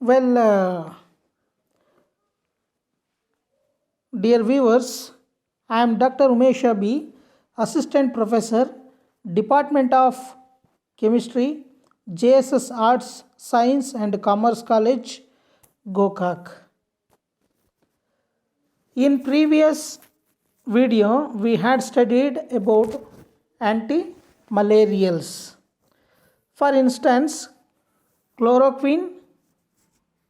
Well, dear viewers, I am Dr. Umesh Abi, Assistant Professor, Department of Chemistry, JSS Arts, Science and Commerce College, Gokak. In previous video, we had studied about anti-malarials. For instance, chloroquine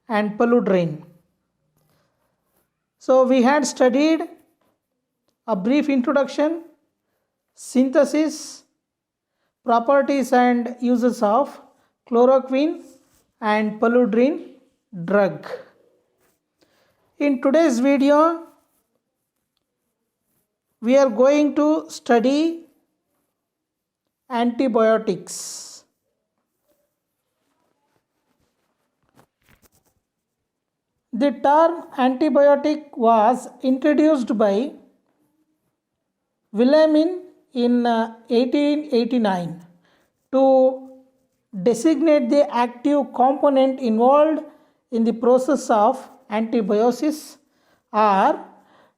and paludrine. So we had studied a brief introduction, synthesis, properties and uses of chloroquine and paludrine drug. In today's video, we are going to study antibiotics. The term antibiotic was introduced by Wilhelmine in 1889 to designate the active component involved in the process of antibiosis or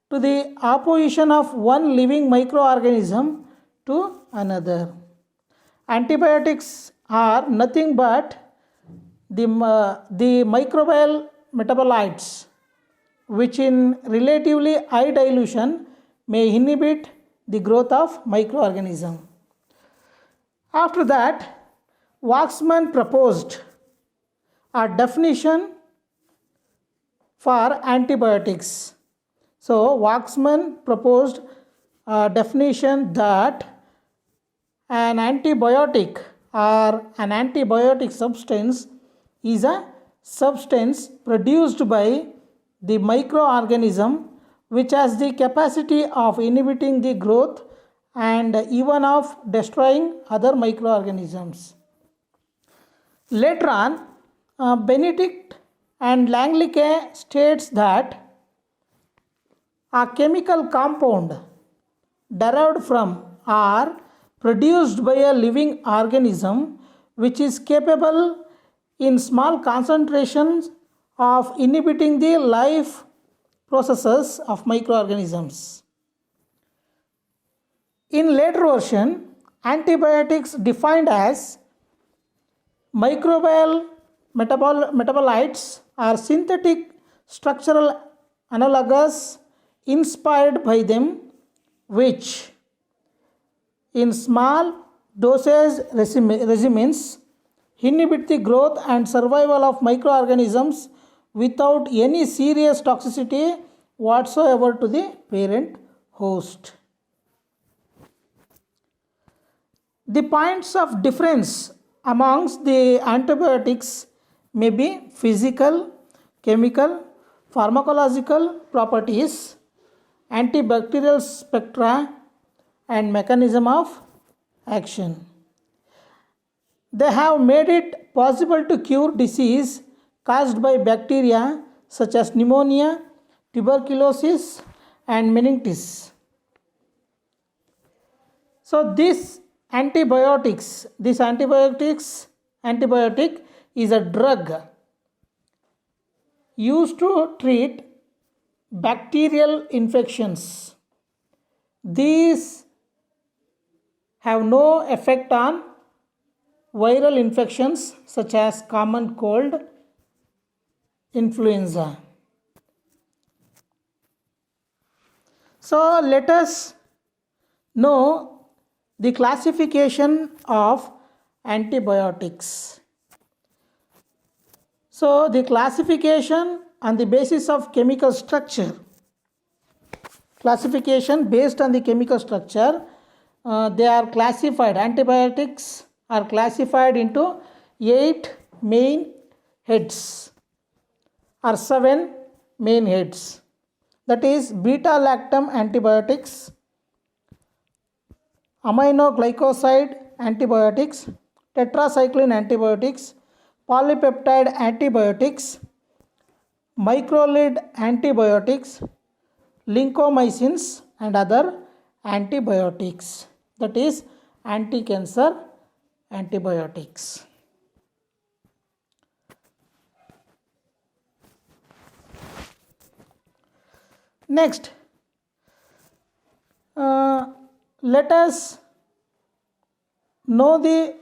to the opposition of one living microorganism to another. Antibiotics are nothing but the microbial metabolites which in relatively high dilution may inhibit the growth of microorganism. After that, Waxman proposed a definition for antibiotics. So Waxman proposed a definition that an antibiotic or an antibiotic substance is a substance produced by the microorganism which has the capacity of inhibiting the growth and even of destroying other microorganisms. Later on, Benedict and Langlicke states that a chemical compound derived from or produced by a living organism which is capable in small concentrations of inhibiting the life processes of microorganisms. In later version, antibiotics defined as microbial metabolites are synthetic structural analogues inspired by them which in small dosage regimens inhibit the growth and survival of microorganisms without any serious toxicity whatsoever to the parent host. The points of difference amongst the antibiotics may be physical, chemical, pharmacological properties, antibacterial spectra, and mechanism of action. They have made it possible to cure disease caused by bacteria such as pneumonia, tuberculosis, and meningitis. So this antibiotic is a drug used to treat bacterial infections. These have no effect on viral infections such as common cold, influenza. So let us know the classification of antibiotics. So the classification on the basis of chemical structure. Classification based on the chemical structure, they are classified. Antibiotics are classified into 8 main heads or 7 main heads. That is beta-lactam antibiotics, aminoglycoside antibiotics, tetracycline antibiotics, polypeptide antibiotics, microlide antibiotics, lincomycins and other antibiotics. That is anti-cancer antibiotics. Next, let us know the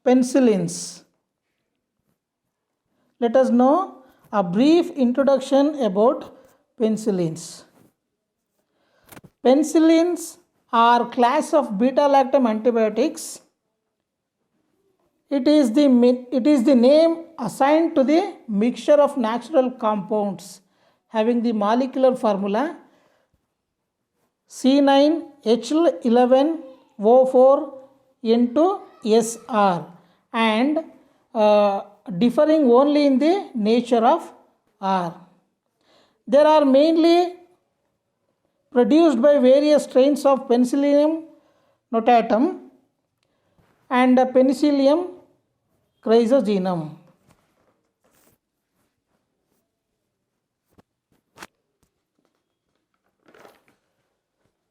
penicillins. Let us know a brief introduction about penicillins. Penicillins are class of beta-lactam antibiotics. It is the name assigned to the mixture of natural compounds having the molecular formula C9H11O4N2SR and differing only in the nature of R. They are mainly produced by various strains of Penicillium notatum and Penicillium chrysogenum.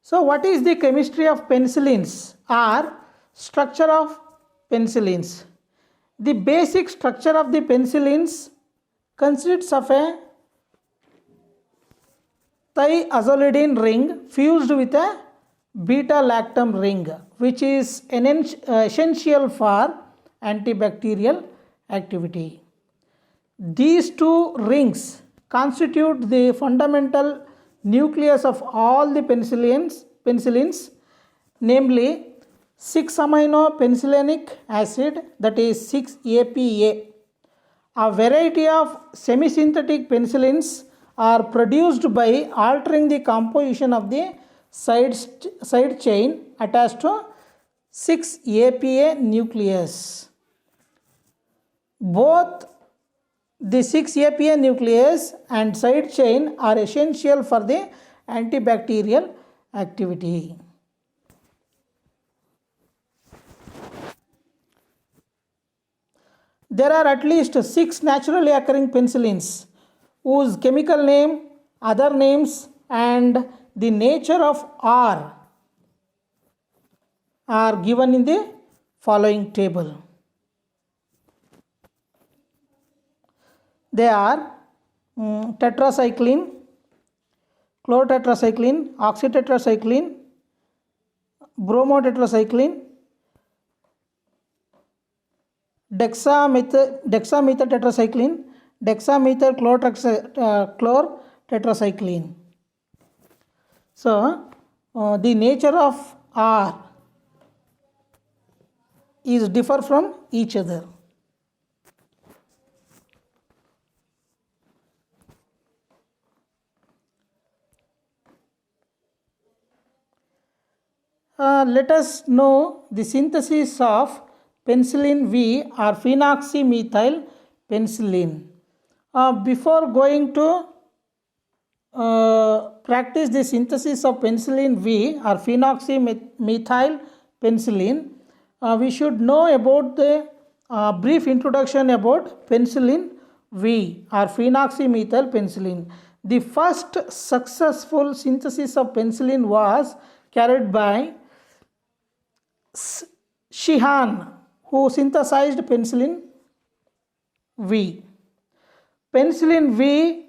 So, what is the chemistry of penicillins or structure of penicillins? The basic structure of the penicillins consists of a thiazolidine ring fused with a beta-lactam ring, which is essential for antibacterial activity. These two rings constitute the fundamental nucleus of all the penicillins, namely 6-amino penicillinic acid, that is 6-APA. A variety of semi-synthetic penicillins are produced by altering the composition of the side chain attached to 6-APA nucleus. Both the 6-APA nucleus and side chain are essential for the antibacterial activity. There are at least 6 naturally occurring penicillins whose chemical name, other names and the nature of R are given in the following table. They are tetracycline, chlorotetracycline, oxytetracycline, bromotetracycline, dexamethyl-tetracycline, dexamethyl-chlorotetracycline. So, the nature of R is differ from each other. Let us know the synthesis of penicillin V or phenoxymethyl penicillin. Before going to practice the synthesis of penicillin V or phenoxymethyl penicillin, we should know about the brief introduction about penicillin V or phenoxymethyl penicillin. The first successful synthesis of penicillin was carried by Sheehan, who synthesized penicillin V. Penicillin V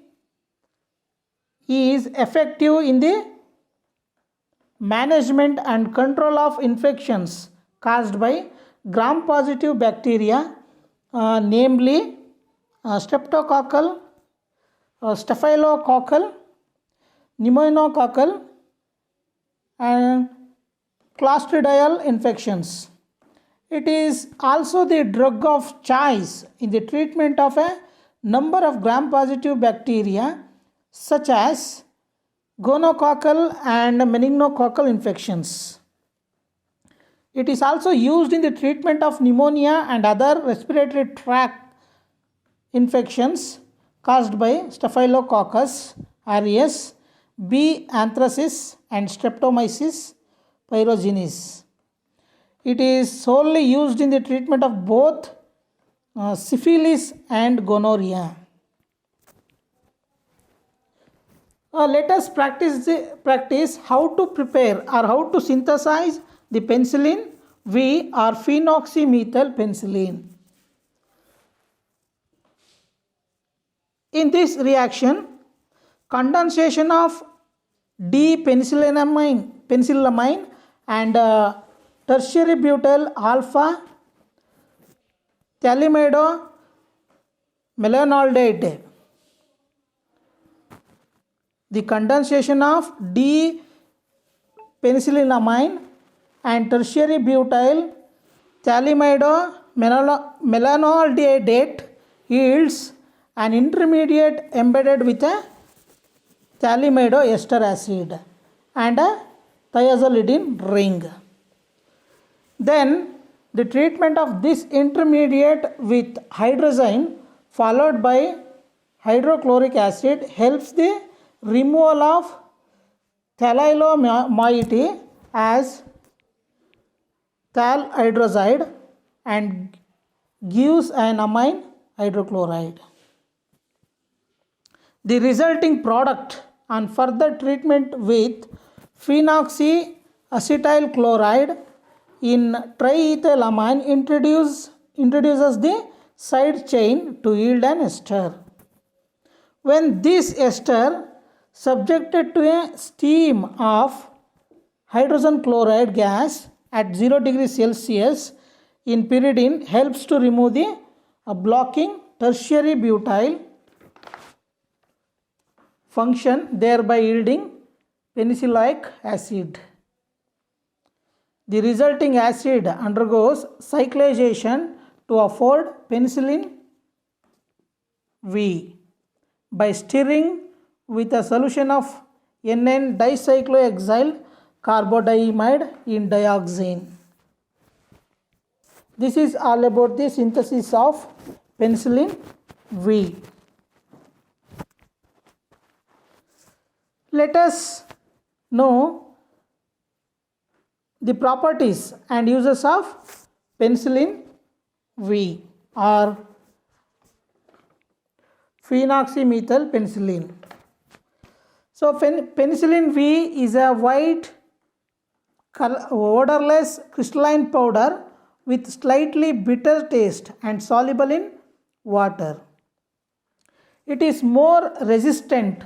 is effective in the management and control of infections caused by gram-positive bacteria, namely streptococcal, staphylococcal, pneumococcal and clostridial infections. It is also the drug of choice in the treatment of a number of gram-positive bacteria such as gonococcal and meningococcal infections. It is also used in the treatment of pneumonia and other respiratory tract infections caused by Staphylococcus aureus, B. anthracis and Streptomyces pyrogenes. It is solely used in the treatment of both syphilis and gonorrhea. Let us practice how to prepare or how to synthesize the penicillin V or phenoxymethyl penicillin. In this reaction, condensation of D-penicillamine and tertiary butyl alpha thalidomethylmalonidate. The condensation of D-penicillamine and tertiary butyl thalidomethylmalonidate yields an intermediate embedded with a thalidoester acid and a thiazolidine ring. Then the treatment of this intermediate with hydrazine followed by hydrochloric acid helps the removal of phthalate moiety as phthal hydrazide and gives an amine hydrochloride. The resulting product on further treatment with phenoxyacetyl chloride in triethylamine introduces the side chain to yield an ester. When this ester subjected to a steam of hydrogen chloride gas at 0 degrees Celsius in pyridine helps to remove the blocking tertiary butyl function, thereby yielding penicilloic acid. The resulting acid undergoes cyclization to afford penicillin V by stirring with a solution of NN dicyclohexyl carbodiamide in dioxane. This is all about the synthesis of penicillin V. Let us know the properties and uses of penicillin V or phenoxymethyl penicillin. So penicillin V is a white odorless crystalline powder with slightly bitter taste and soluble in water. It is more resistant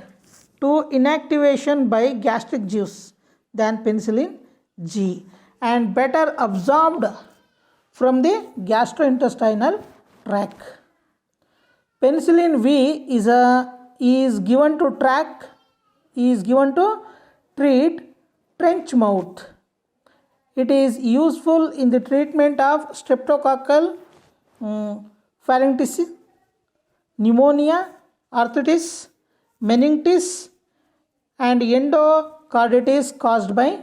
to inactivation by gastric juice than penicillin G and better absorbed from the gastrointestinal tract. Penicillin V is given to treat trench mouth. It is useful in the treatment of streptococcal pharyngitis, pneumonia, arthritis, meningitis, and endocarditis caused by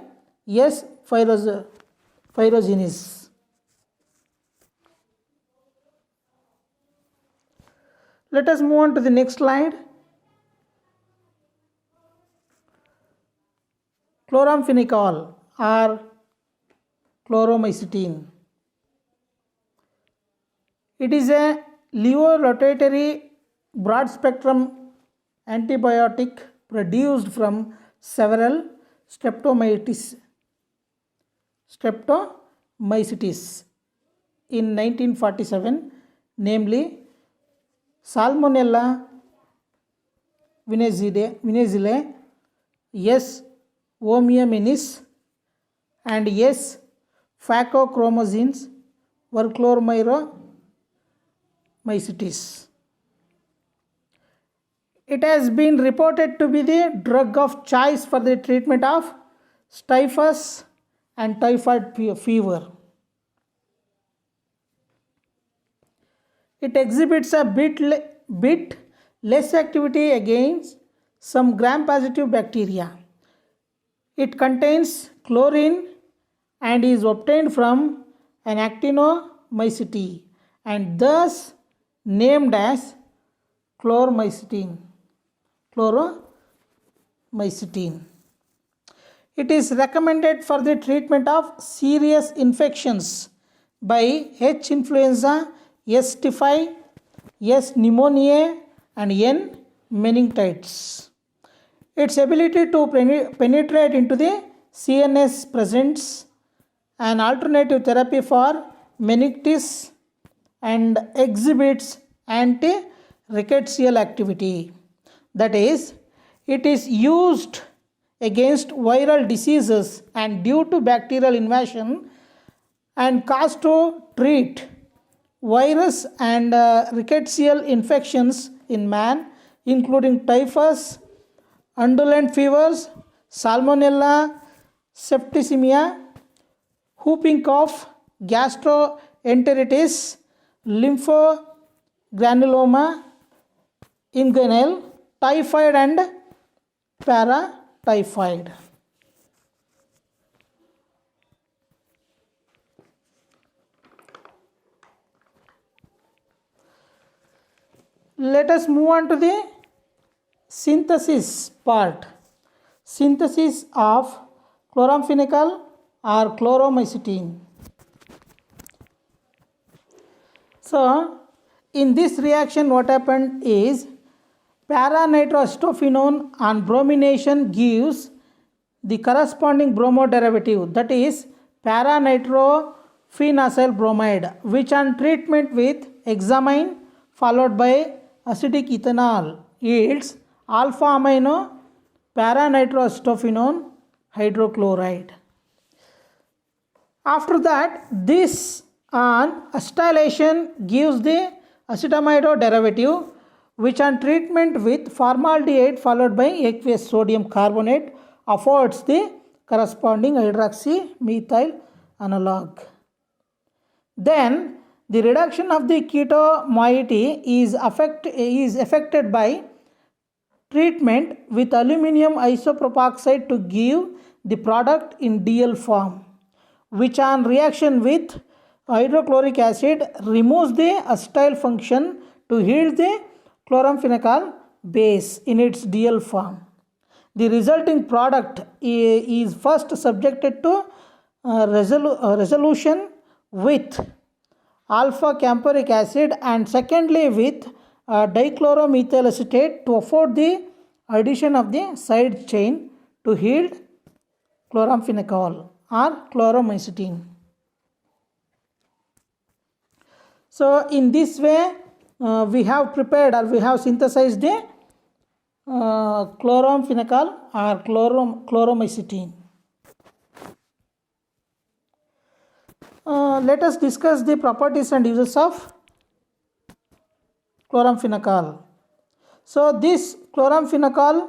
S. phyrogenes. Let us move on to the next slide. Chloramphenicol or chloromycetin. It is a levorotatory broad spectrum antibiotic produced from several streptomyces in 1947, namely Salmonella venezuelae, S. homoemenis, and S. phacochromosines verchloromycetes. It has been reported to be the drug of choice for the treatment of typhus and typhoid fever. It exhibits a bit less activity against some gram-positive bacteria. It contains chlorine and is obtained from an actinomycete and thus named as chloromycetin. It is recommended for the treatment of serious infections by H. influenza, S. typhi, S. pneumoniae, and N. meningitis. Its ability to penetrate into the CNS presents an alternative therapy for meningitis and exhibits anti-rickettsial activity. That is, it is used against viral diseases and due to bacterial invasion and caused to treat virus and rickettsial infections in man, including typhus, undulant fevers, salmonella, septicemia, whooping cough, gastroenteritis, lymphogranuloma, inguinal, typhoid and paratyphoid. Let us move on to the synthesis part. Synthesis of chloramphenicol or chloromycetin. So, in this reaction what happened is para-nitroacetophenone on bromination gives the corresponding bromo derivative, that is para-nitrophenacyl bromide, which on treatment with hexamine followed by acidic ethanol yields alpha amino para-nitroacetophenone hydrochloride. After that, this on acetylation gives the acetamido derivative, which on treatment with formaldehyde followed by aqueous sodium carbonate affords the corresponding hydroxymethyl analog. Then the reduction of the keto moiety is affected by treatment with aluminum isopropoxide to give the product in DL form, which on reaction with hydrochloric acid removes the acetyl function to yield the chloramphenicol base in its DL form. The resulting product is first subjected to resolution with alpha camphoric acid and secondly with dichloromethyl acetate to afford the addition of the side chain to yield chloramphenicol or chloromycetin. So in this way we have prepared or we have synthesized the chloramphenicol or chloromycetin. Let us discuss the properties and uses of chloramphenicol. So this chloramphenicol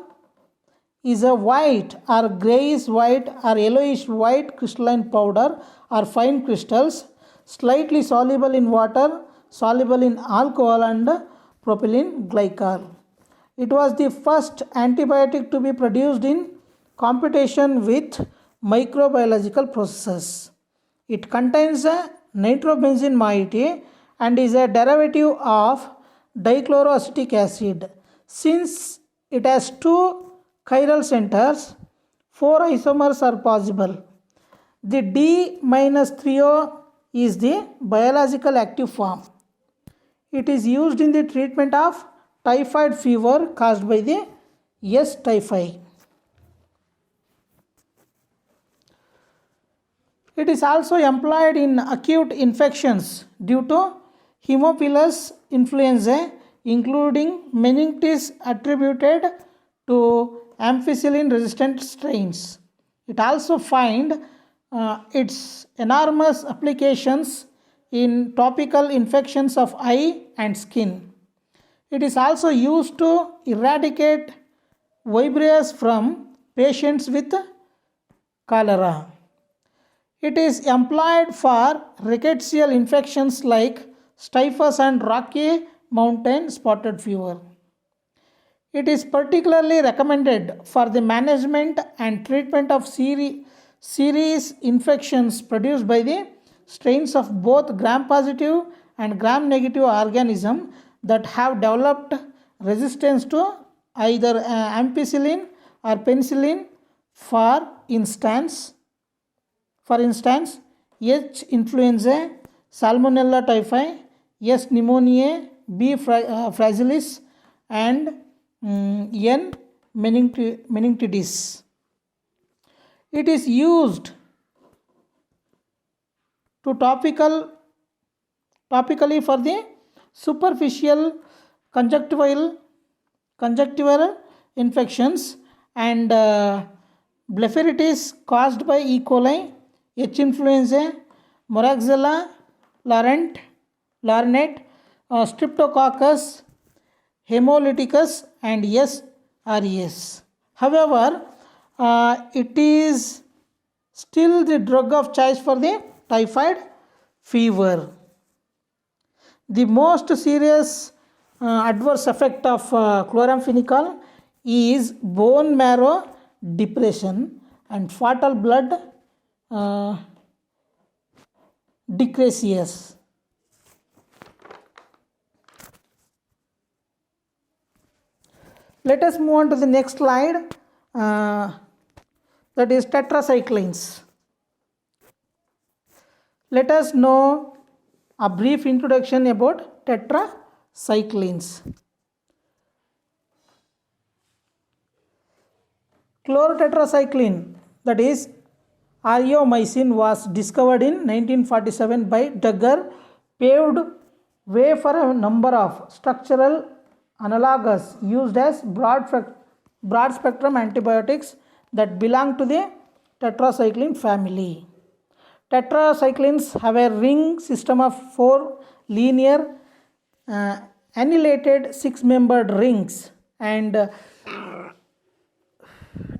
is a white or greyish white or yellowish white crystalline powder or fine crystals, slightly soluble in water, soluble in alcohol and propylene glycol. It was the first antibiotic to be produced in competition with microbiological processes. It contains a nitrobenzene moiety and is a derivative of dichloroacetic acid. Since it has two chiral centers, 4 isomers are possible. The D-3O is the biological active form. It is used in the treatment of typhoid fever caused by the S. typhi. It is also employed in acute infections due to Haemophilus influenzae, including meningitis attributed to ampicillin resistant strains. It also finds its enormous applications in topical infections of eye and skin. It is also used to eradicate vibrio from patients with cholera. It is employed for rickettsial infections like typhus and Rocky Mountain spotted fever. It is particularly recommended for the management and treatment of serious infections produced by the strains of both gram-positive and gram-negative organisms that have developed resistance to either ampicillin or penicillin. For instance, H. influenzae, Salmonella typhi, S. pneumoniae, B. fragilis, and N. meningitidis. It is used to topically for the superficial conjunctival infections and Blepharitis caused by E. coli, H. influenzae, Moraxella larinet, Streptococcus hemolyticus, and S. aureus. However, it is still the drug of choice for the typhoid fever. The most serious adverse effect of chloramphenicol is bone marrow depression and fatal blood decreases. Let us move on to the next slide, that is tetracyclines. Let us know a brief introduction about tetracyclines. Chlorotetracycline, that is Ariomycin, was discovered in 1947 by Duggar, paved way for a number of structural analogues used as broad spectrum antibiotics that belong to the tetracycline family. Tetracyclines have a ring system of 4 linear annihilated 6-membered rings and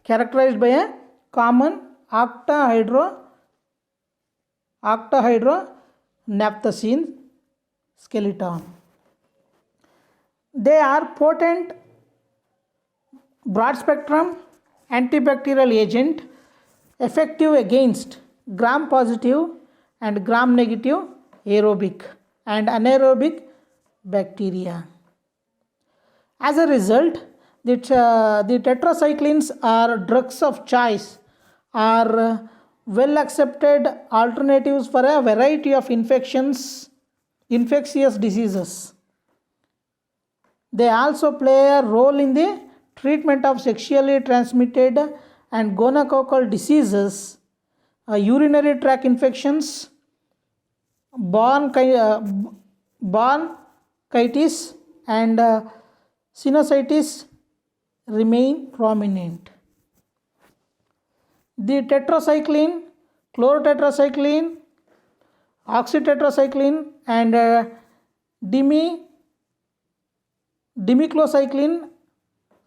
characterized by a common octahydronaphthacene skeleton. They are potent broad spectrum antibacterial agent, effective against gram positive and gram negative aerobic and anaerobic bacteria. As a result, the tetracyclines are drugs of choice, are well accepted alternatives for a variety of infectious diseases. They also play a role in the treatment of sexually transmitted and gonococcal diseases, urinary tract infections, bronchitis, and sinusitis remain prominent. The tetracycline, chlorotetracycline, oxytetracycline, and dimiclocycline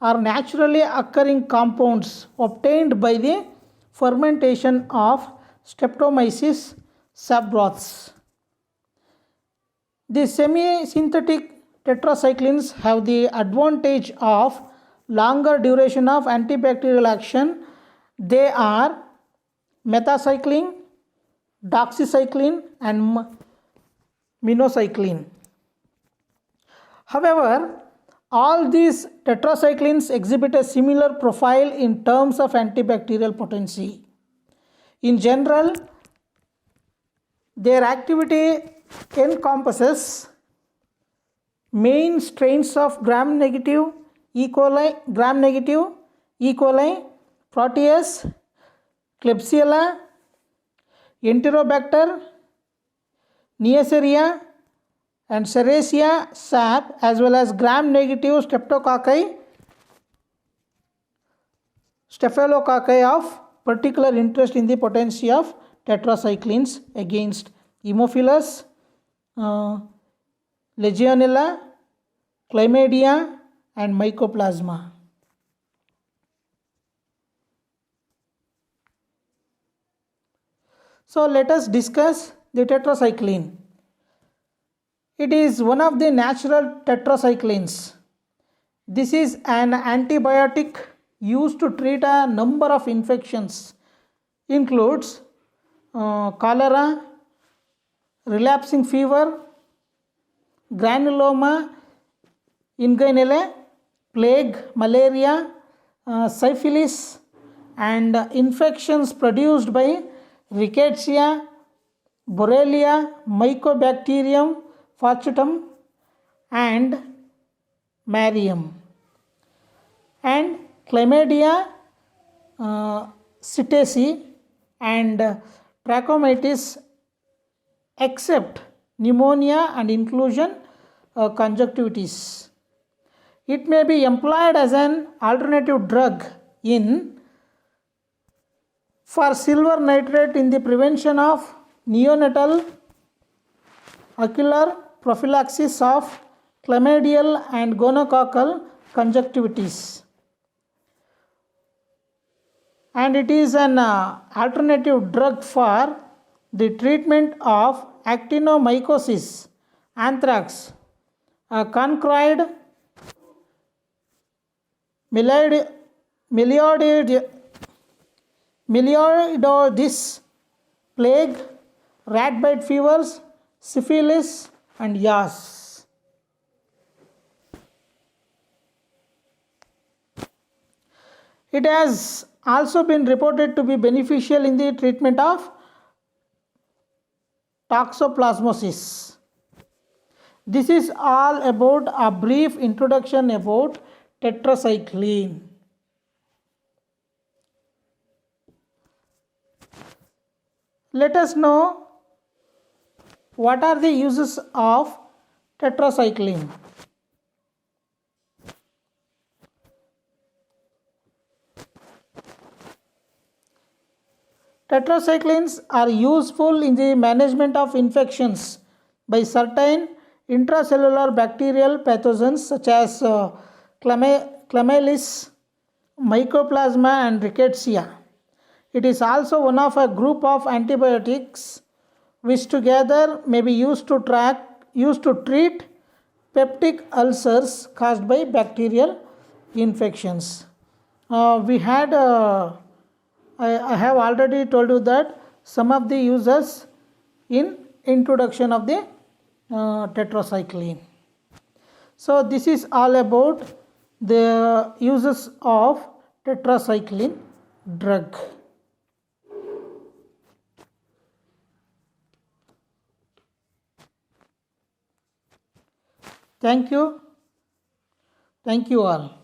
are naturally occurring compounds obtained by the fermentation of Streptomyces sabroths. The semi-synthetic tetracyclines have the advantage of longer duration of antibacterial action. They are metacycline, doxycycline, and minocycline. However, all these tetracyclines exhibit a similar profile in terms of antibacterial potency. In general, their activity encompasses main strains of gram-negative E. coli, Proteus, Klebsiella, Enterobacter, Neisseria, and Serratia sap, as well as gram-negative Staphylococci of particular interest in the potency of tetracyclines against Haemophilus, Legionella, Chlamydia, and Mycoplasma. So let us discuss the tetracycline. It is one of the natural tetracyclines. This is an antibiotic used to treat a number of infections. Includes cholera, relapsing fever, granuloma inguinale, plague, malaria, syphilis, and infections produced by Rickettsia, Borrelia, Mycobacterium fortunatum, and Marium, and Chlamydia psittaci and Trachomatis, except pneumonia and inclusion conjunctivitis. It may be employed as an alternative drug in for silver nitrate in the prevention of neonatal ocular prophylaxis of chlamydial and gonococcal conjunctivitis, and it is an alternative drug for the treatment of actinomycosis, anthrax, conchroid melioidosis, plague, rat bite fevers, syphilis, and yaws. It has also been reported to be beneficial in the treatment of toxoplasmosis. This is all about a brief introduction about tetracycline. Let us know what are the uses of tetracycline. Tetracyclines are useful in the management of infections by certain intracellular bacterial pathogens such as Chlamydelis, Mycoplasma, and Rickettsia. It is also one of a group of antibiotics which together may be used to treat peptic ulcers caused by bacterial infections. I have already told you that some of the uses in introduction of the tetracycline. So this is all about the uses of tetracycline drug. Thank you all.